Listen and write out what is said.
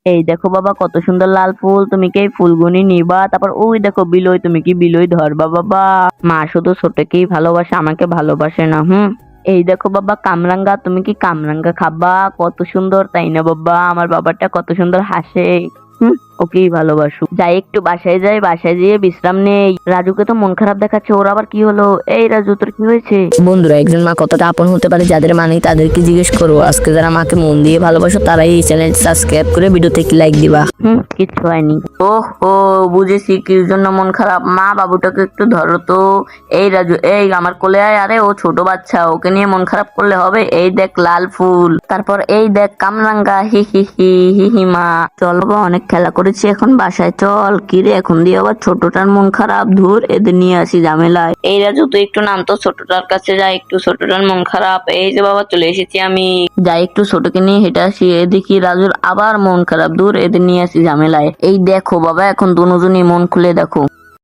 এই দেখো বাবা কত সুন্দর লাল ফুল, তুমি কি এই ফুলগুনি নিবা? তারপর ওই দেখো বিলই, তুমি কি বিলই ধরবা? বাবা মা শুধু ছোটকেই ভালোবাসে, আমাকে ভালোবাসে না। এই দেখো বাবা কামরাঙ্গা, তুমি কি কামরাঙ্গা খাবা? কত সুন্দর তাই না বাবা? আমার বাবাটা কত সুন্দর হাসে। ওকেই ভালোবাসো। যাই একটু বাসায় যাই, বাসায় যেয়ে বিশ্রাম নেই। রাজুকে তো মন খারাপ দেখাচ্ছে, ওর আবার কি হলো? এই রাজু তোর কি হয়েছে? বন্ধুরা, একজন মা কতটা আপন হতে পারে যাদের মা নেই তাদেরকে জিজ্ঞেস করো। আজকে যারা মাকে মন দিয়ে ভালোবাসো তারাই এই চ্যানেল সাবস্ক্রাইব করে ভিডিওতে একটি লাইক দিবা। কিচ্ছু হয়নি। ও বুঝেছি কি জন্য মন খারাপ। মা বাবুটাকে একটু ধরো তো। এই রাজু, এই আমার কোলে আয়। আরে ও ছোট বাচ্চা, ওকে নিয়ে মন খারাপ করলে হবে? এই দেখ লাল ফুল, তারপর এই দেখ কামরাঙ্গা, হি হি হি হি হি। মা চল বাবা, অনেক খেলা করেছি, এখন বাসায় চল। কিরে এখন দিয়ে আবার ছোটটার মন খারাপ? ধুর, এদের নিয়ে আসি ঝামেলায়। এই রাজু তুই একটু নাম তো, ছোটটার কাছে যাই, একটু ছোটটার মন খারাপ। এই যে বাবা চলে এসেছি আমি, যাই একটু ছোটকে নিয়ে হেঁটে আসি। এদিকে রাজুর আবার মন খারাপ, দূর এদের নিয়ে আসি ঝামেলায়। এই দেখো বাবা, এখন দুজনই মন খুলে দেখো।